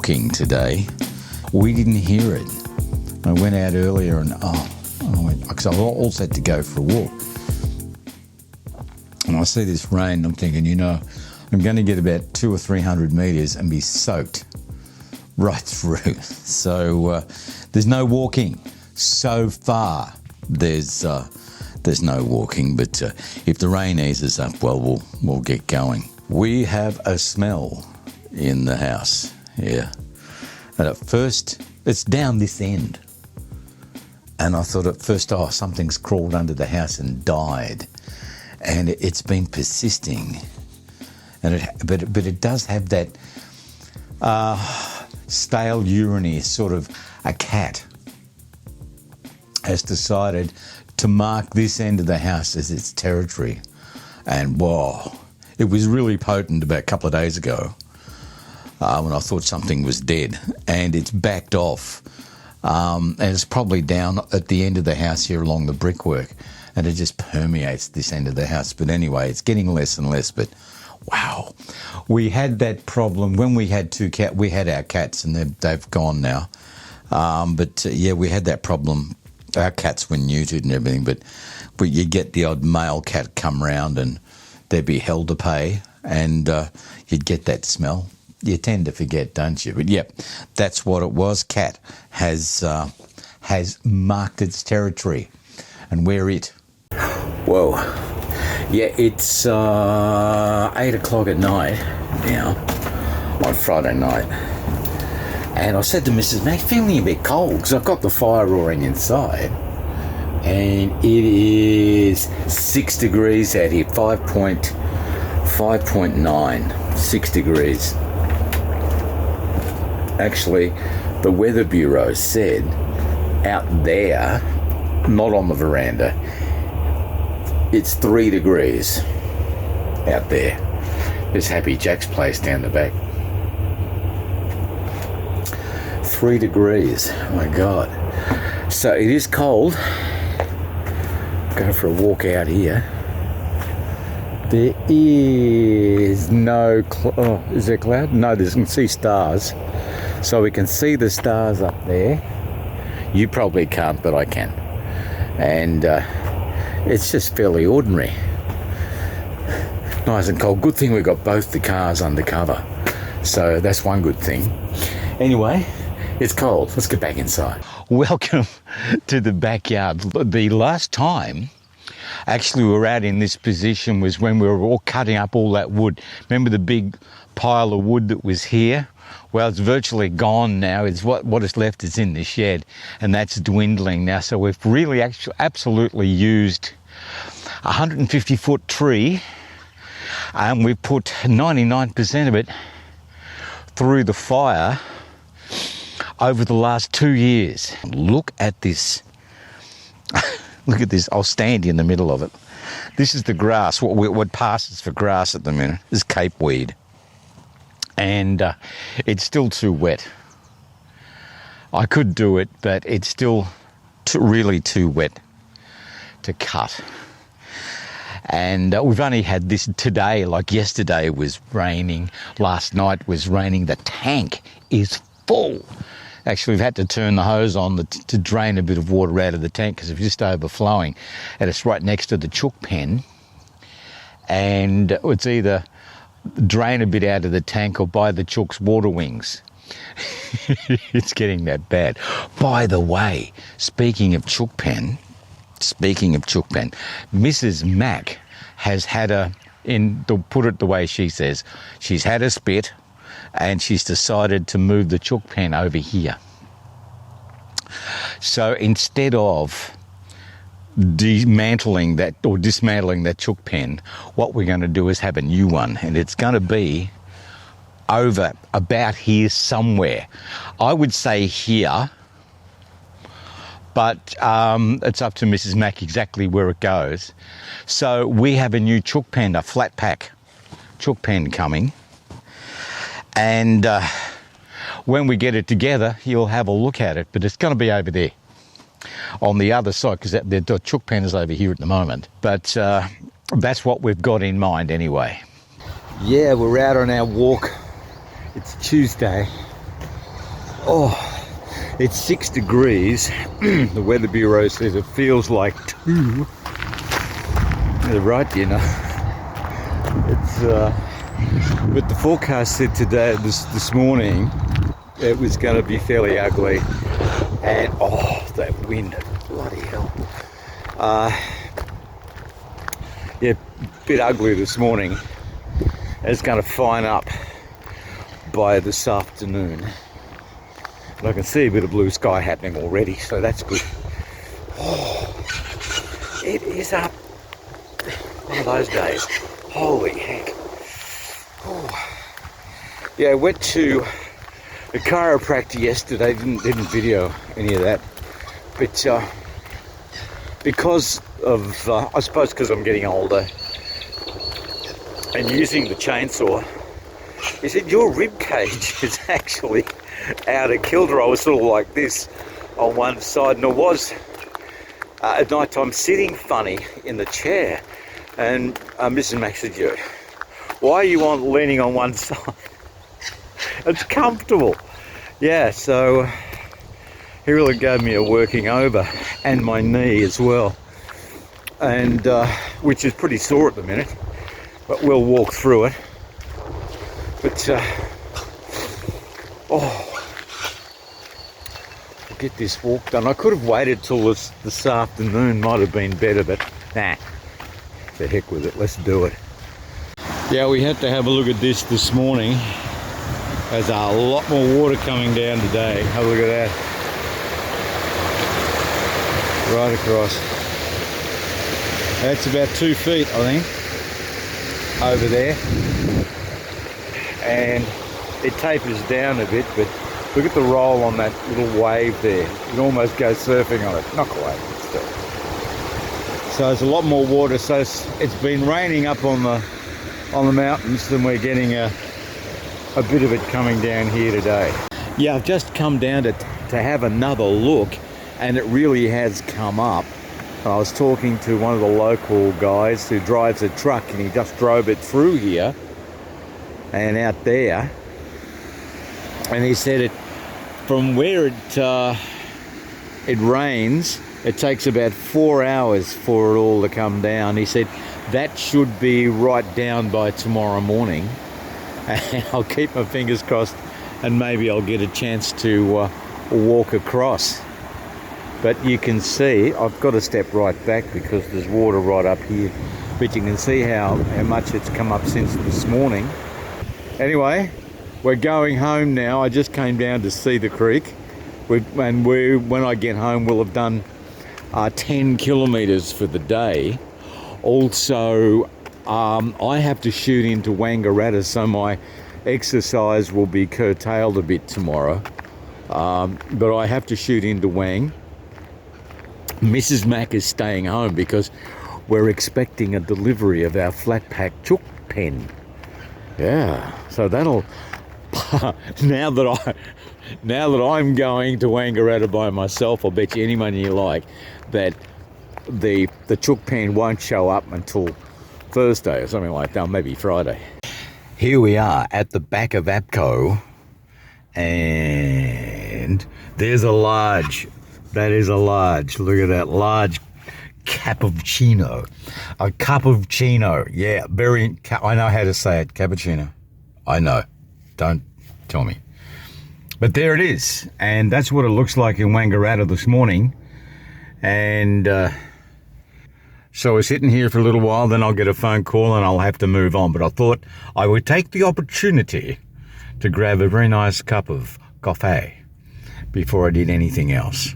walking today. We didn't hear it. I went out earlier and because I all set to go for a walk. And I see this rain, I'm thinking, I'm going to get about 200 or 300 metres and be soaked right through. So there's no walking. So far, there's no walking, but if the rain eases up, well, we'll get going. We have a smell in the house, yeah. And at first, it's down this end. And I thought at first, something's crawled under the house and died. And it's been persisting. But it does have that stale urine, sort of a cat has decided to mark this end of the house as its territory. And wow, it was really potent about a couple of days ago when I thought something was dead, and it's backed off. And it's probably down at the end of the house here along the brickwork, and it just permeates this end of the house. But anyway, it's getting less and less, but wow. We had that problem when we had we had our cats, and they've gone now. Yeah, we had that problem. Our cats were neutered and everything, but you get the odd male cat come round and there'd be hell to pay, and you'd get that smell. You tend to forget, don't you? But yep, that's what it was. Cat has marked its territory, and we're it. Whoa. Yeah, it's 8 o'clock at night now, on Friday night. And I said to Mrs. Mac, feeling a bit cold, because I've got the fire roaring inside. And it is 6 degrees out here, 5.9, 6 degrees. Actually, the Weather Bureau said out there, not on the veranda, it's 3 degrees out there. There's Happy Jack's place down the back. 3 degrees, oh my God. So it is cold. Go for a walk out here. There is no, is there cloud? No, you can see stars. So we can see the stars up there. You probably can't, but I can. And it's just fairly ordinary. Nice and cold. Good thing we got both the cars under cover. So that's one good thing. Anyway, it's cold. Let's get back inside. Welcome to the backyard. The last time actually we were out in this position was when we were all cutting up all that wood. Remember the big pile of wood that was here? Well, it's virtually gone now. It's what is left is in the shed, and that's dwindling now. So we've really absolutely used a 150-foot tree, and we've put 99% of it through the fire over the last 2 years. Look at this. Look at this. I'll stand in the middle of it. This is the grass. What passes for grass at the minute is cape weed. And it's still too wet. I could do it, but it's still really too wet to cut. And we've only had this today, like yesterday was raining, last night was raining. The tank is full. Actually, we've had to turn the hose on to drain a bit of water out of the tank because it's just overflowing. And it's right next to the chook pen. And it's either drain a bit out of the tank or buy the chook's water wings. It's getting that bad. By the way, speaking of chook pen, Mrs. Mac has had to put it the way she says, she's had a spit and she's decided to move the chook pen over here. So instead of dismantling that chook pen, what we're going to do is have a new one, and it's going to be over about here somewhere. I would say here, but it's up to Mrs. Mac exactly where it goes. So we have a new chook pen, a flat pack chook pen coming, and when we get it together, you'll have a look at it, but it's going to be over there on the other side, because the chook pen is over here at the moment. But that's what we've got in mind anyway. Yeah, we're out on our walk. It's Tuesday, Oh, it's 6 degrees. The Weather Bureau says it feels like 2. They're right, you know. It's but the forecast said today, this morning, it was going to be fairly ugly. And oh, that wind, bloody hell. Yeah, a bit ugly this morning. It's going to fine up by this afternoon. And I can see a bit of blue sky happening already, so that's good. Oh, it is up. One of those days. Holy heck. Oh. Yeah, I went to a chiropractor yesterday. Didn't video any of that. But because of, I suppose because I'm getting older and using the chainsaw, he said, your rib cage is actually out of kilter. I was sort of like this on one side, and I was at night time sitting funny in the chair. And Mrs. Max said, why are you leaning on one side? It's comfortable. Yeah, so he really gave me a working over, and my knee as well, and which is pretty sore at the minute, but we'll walk through it. But oh, I'll get this walk done. I could have waited till this afternoon, might have been better, but nah, the heck with it, let's do it. Yeah, we had to have a look at this morning. There's a lot more water coming down today. Have a look at that. Right across. That's about 2 feet, I think, over there. And it tapers down a bit, but look at the roll on that little wave there. You can almost go surfing on it. Not quite, but still. So there's a lot more water. So it's been raining up on the mountains, and we're getting a bit of it coming down here today. Yeah, I've just come down to have another look, and it really has come up. I was talking to one of the local guys who drives a truck, and he just drove it through here and out there, and he said it from where it rains, it takes about 4 hours for it all to come down. He said that should be right down by tomorrow morning. And I'll keep my fingers crossed, and maybe I'll get a chance to walk across. But you can see, I've got to step right back because there's water right up here. But you can see how much it's come up since this morning. Anyway, we're going home now. I just came down to see the creek. When I get home, we'll have done 10 kilometres for the day. Also, I have to shoot into Wangaratta, so my exercise will be curtailed a bit tomorrow. But I have to shoot into Wang. Mrs. Mac is staying home because we're expecting a delivery of our flat pack chook pen. Yeah, so that'll now that I'm going to Wangaratta by myself, I'll bet you any money you like that the chook pen won't show up until Thursday or something like that, maybe Friday. Here we are at the back of APCO, and there's a large, that is a large, look at that large cappuccino. A cappuccino, yeah, I know how to say it, cappuccino. I know, don't tell me. But there it is, and that's what it looks like in Wangaratta this morning. And so we're sitting here for a little while, then I'll get a phone call and I'll have to move on. But I thought I would take the opportunity to grab a very nice cup of coffee before I did anything else.